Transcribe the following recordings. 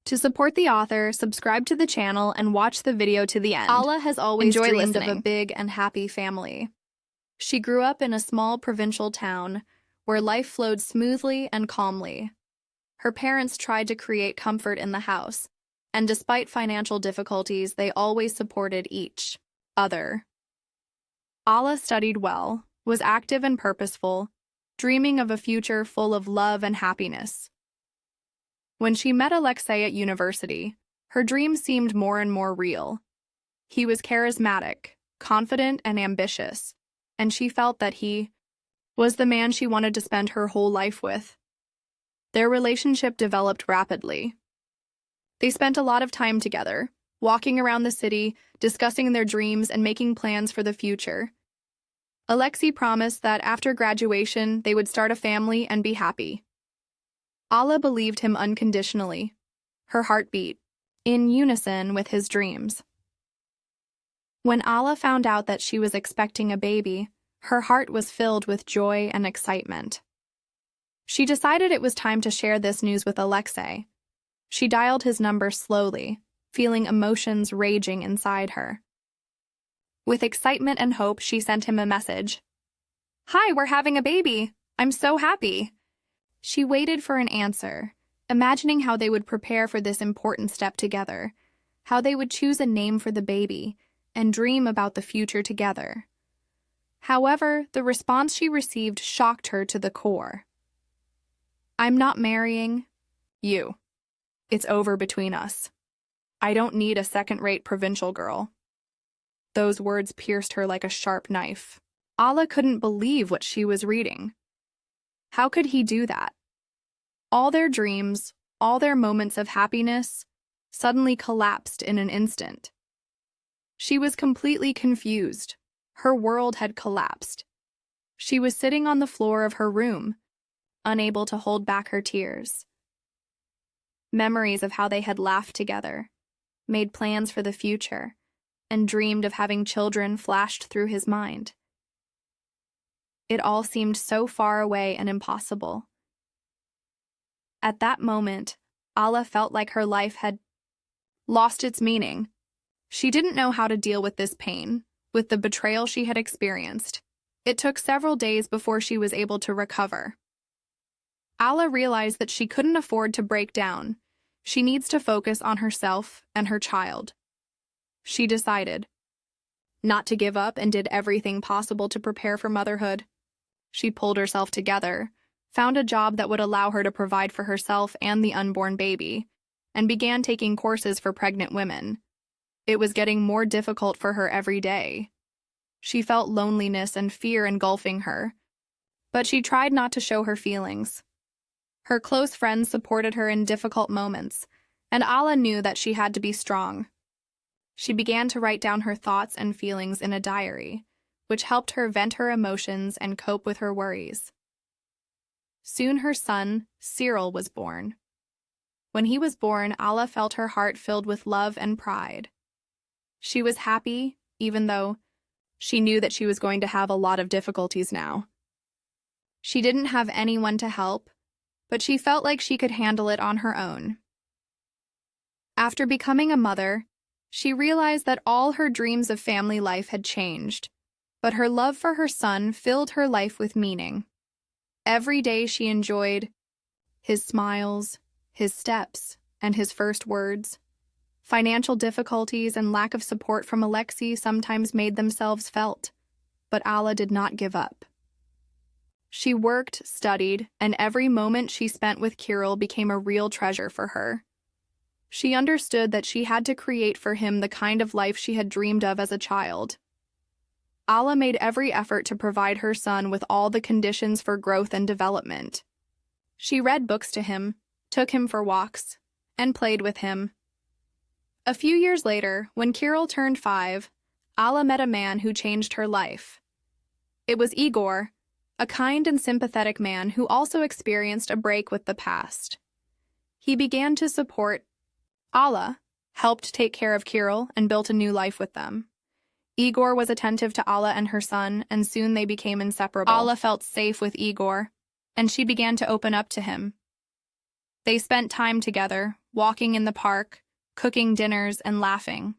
To support the author, subscribe to the channel and watch the video to the end. Alla has always dreamed of a big and happy family. She grew up in a small provincial town where life flowed smoothly and calmly. Her parents tried to create comfort in the house, and despite financial difficulties, they always supported each other. Alla studied well, was active and purposeful, dreaming of a future full of love and happiness. When she met Alexei at university, her dreams seemed more and more real. He was charismatic, confident, and ambitious, and she felt that he was the man she wanted to spend her whole life with. Their relationship developed rapidly. They spent a lot of time together, walking around the city, discussing their dreams, and making plans for the future. Alexei promised that after graduation, they would start a family and be happy. Alla believed him unconditionally. Her heart beat, in unison with his dreams. When Alla found out that she was expecting a baby, her heart was filled with joy and excitement. She decided it was time to share this news with Alexei. She dialed his number slowly, feeling emotions raging inside her. With excitement and hope, she sent him a message. "Hi, we're having a baby. I'm so happy." She waited for an answer, imagining how they would prepare for this important step together, how they would choose a name for the baby, and dream about the future together. However, the response she received shocked her to the core. "I'm not marrying you. It's over between us. I don't need a second-rate provincial girl." Those words pierced her like a sharp knife. Alla couldn't believe what she was reading. How could he do that? All their dreams, all their moments of happiness, suddenly collapsed in an instant. She was completely confused. Her world had collapsed. She was sitting on the floor of her room, unable to hold back her tears. Memories of how they had laughed together, made plans for the future, and dreamed of having children flashed through his mind. It all seemed so far away and impossible. At that moment, Alla felt like her life had lost its meaning. She didn't know how to deal with this pain, with the betrayal she had experienced. It took several days before she was able to recover. Alla realized that she couldn't afford to break down. She needs to focus on herself and her child. She decided not to give up and did everything possible to prepare for motherhood. She pulled herself together, found a job that would allow her to provide for herself and the unborn baby, and began taking courses for pregnant women. It was getting more difficult for her every day. She felt loneliness and fear engulfing her, but she tried not to show her feelings. Her close friends supported her in difficult moments, and Alla knew that she had to be strong. She began to write down her thoughts and feelings in a diary, which helped her vent her emotions and cope with her worries. Soon her son, Cyril, was born. When he was born, Alla felt her heart filled with love and pride. She was happy, even though she knew that she was going to have a lot of difficulties now. She didn't have anyone to help, but she felt like she could handle it on her own. After becoming a mother, she realized that all her dreams of family life had changed, but her love for her son filled her life with meaning. Every day she enjoyed his smiles, his steps, and his first words. Financial difficulties and lack of support from Alexei sometimes made themselves felt, but Alla did not give up. She worked, studied, and every moment she spent with Kirill became a real treasure for her. She understood that she had to create for him the kind of life she had dreamed of as a child. Alla made every effort to provide her son with all the conditions for growth and development. She read books to him, took him for walks, and played with him. A few years later, when Kirill turned 5, Alla met a man who changed her life. It was Igor, a kind and sympathetic man who also experienced a break with the past. He began to support Alla, helped take care of Kirill, and built a new life with them. Igor was attentive to Alla and her son, and soon they became inseparable. Alla felt safe with Igor, and she began to open up to him. They spent time together, walking in the park, cooking dinners, and laughing.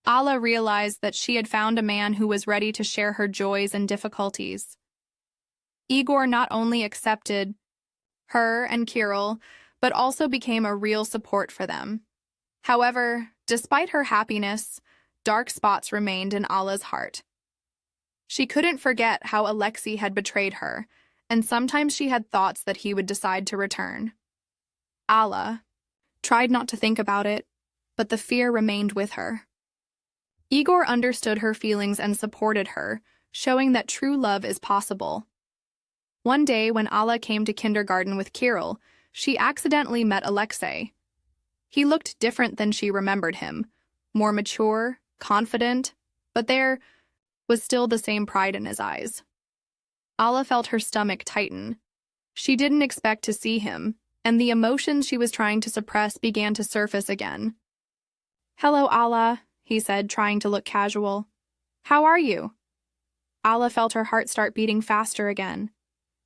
Alla realized that she had found a man who was ready to share her joys and difficulties. Igor not only accepted her and Kirill, but also became a real support for them. However, despite her happiness, dark spots remained in Alla's heart. She couldn't forget how Alexei had betrayed her, and sometimes she had thoughts that he would decide to return. Alla tried not to think about it, but the fear remained with her. Igor understood her feelings and supported her, showing that true love is possible. One day when Alla came to kindergarten with Kirill, she accidentally met Alexei. He looked different than she remembered him, more mature, confident, but there was still the same pride in his eyes. Alla felt her stomach tighten. She didn't expect to see him, and the emotions she was trying to suppress began to surface again. "Hello, Alla," he said, trying to look casual. "How are you?" Alla felt her heart start beating faster again.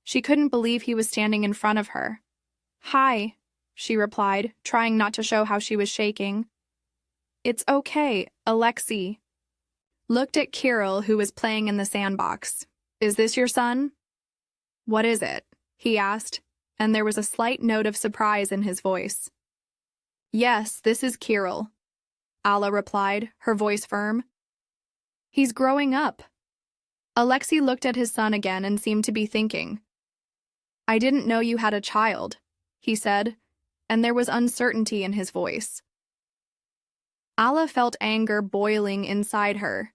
She couldn't believe he was standing in front of her. "Hi," she replied, trying not to show how she was shaking. "It's okay, Alexei." Looked at Kirill, who was playing in the sandbox. "Is this your son?" "What is it?" he asked, and there was a slight note of surprise in his voice. "Yes, this is Kirill," Alla replied, her voice firm. "He's growing up." Alexei looked at his son again and seemed to be thinking. "I didn't know you had a child," he said, and there was uncertainty in his voice. Alla felt anger boiling inside her.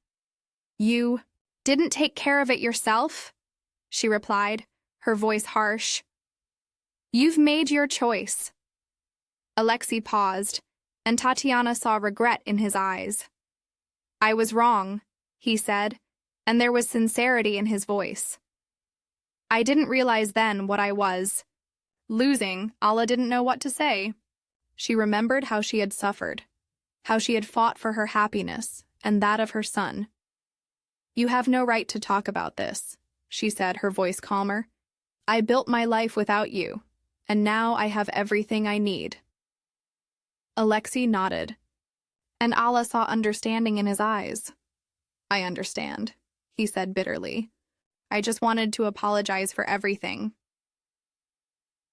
"You didn't take care of it yourself?" she replied, her voice harsh. "You've made your choice." Alexei paused, and Tatiana saw regret in his eyes. "I was wrong," he said, and there was sincerity in his voice. "I didn't realize then what I was." Losing, Alla didn't know what to say. She remembered how she had suffered, how she had fought for her happiness and that of her son. "You have no right to talk about this," she said, her voice calmer. "I built my life without you, and now I have everything I need." Alexei nodded, and Alla saw understanding in his eyes. "I understand," he said bitterly. "I just wanted to apologize for everything."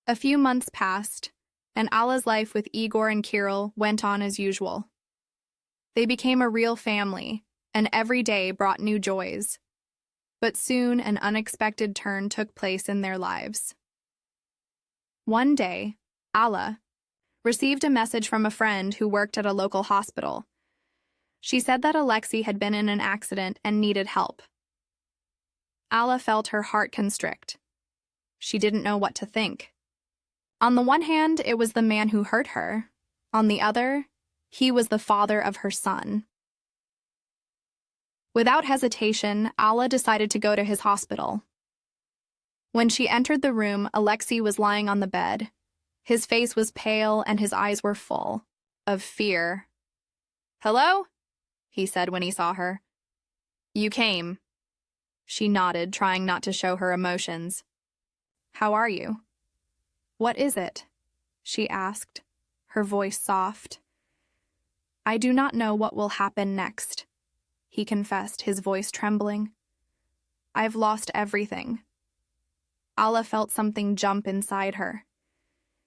A few months passed, and Alla's life with Igor and Kirill went on as usual. They became a real family, and every day brought new joys. But soon an unexpected turn took place in their lives. One day, Alla received a message from a friend who worked at a local hospital. She said that Alexei had been in an accident and needed help. Alla felt her heart constrict. She didn't know what to think. On the one hand, it was the man who hurt her. On the other, he was the father of her son. Without hesitation, Alla decided to go to his hospital. When she entered the room, Alexei was lying on the bed. His face was pale and his eyes were full of fear. "Hello?" he said when he saw her. "You came." She nodded, trying not to show her emotions. "How are you?" "What is it?" she asked, her voice soft. "I do not know what will happen next," he confessed, his voice trembling. "I've lost everything." Alla felt something jump inside her.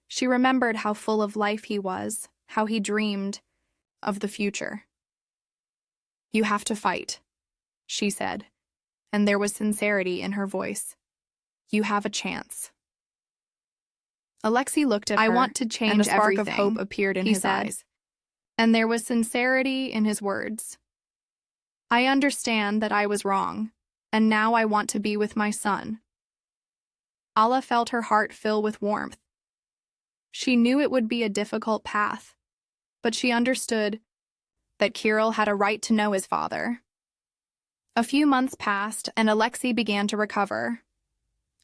She remembered how full of life he was, how he dreamed of the future. "You have to fight," she said, and there was sincerity in her voice. "You have a chance." Alexei looked at her, "I want to change and a spark everything," of hope appeared in he his said. eyes, and there was sincerity in his words. "I understand that I was wrong, and now I want to be with my son." Alla felt her heart fill with warmth. She knew it would be a difficult path, but she understood that Kirill had a right to know his father. A few months passed, and Alexei began to recover.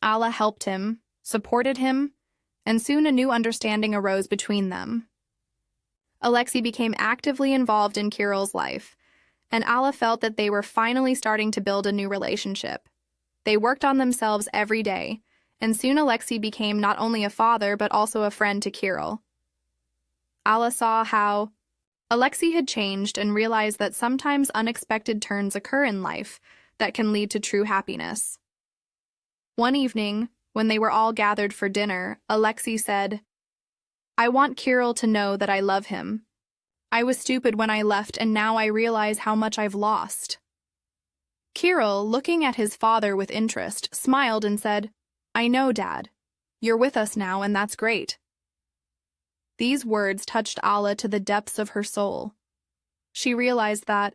Alla helped him, supported him, and soon a new understanding arose between them. Alexei became actively involved in Kirill's life, and Alla felt that they were finally starting to build a new relationship. They worked on themselves every day, and soon Alexei became not only a father but also a friend to Kirill. Alla saw how Alexei had changed and realized that sometimes unexpected turns occur in life that can lead to true happiness. One evening, when they were all gathered for dinner, Alexei said, "I want Kirill to know that I love him. I was stupid when I left, and now I realize how much I've lost." Kirill, looking at his father with interest, smiled and said, "I know, Dad. You're with us now, and that's great." These words touched Alla to the depths of her soul. She realized that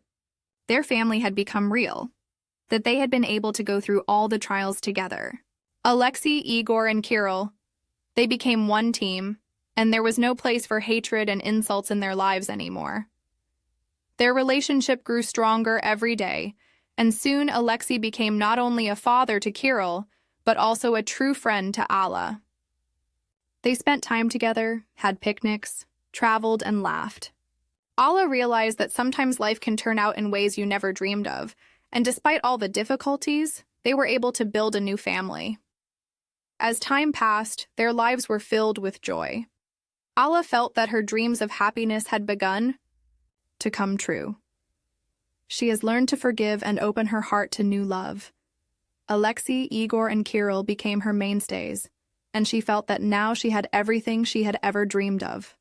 their family had become real, that they had been able to go through all the trials together. Alexei, Igor, and Kirill, they became one team, and there was no place for hatred and insults in their lives anymore. Their relationship grew stronger every day, and soon Alexei became not only a father to Kirill, but also a true friend to Alla. They spent time together, had picnics, traveled, and laughed. Alla realized that sometimes life can turn out in ways you never dreamed of, and despite all the difficulties, they were able to build a new family. As time passed, their lives were filled with joy. Alla felt that her dreams of happiness had begun to come true. She has learned to forgive and open her heart to new love. Alexei, Igor, and Kirill became her mainstays, and she felt that now she had everything she had ever dreamed of.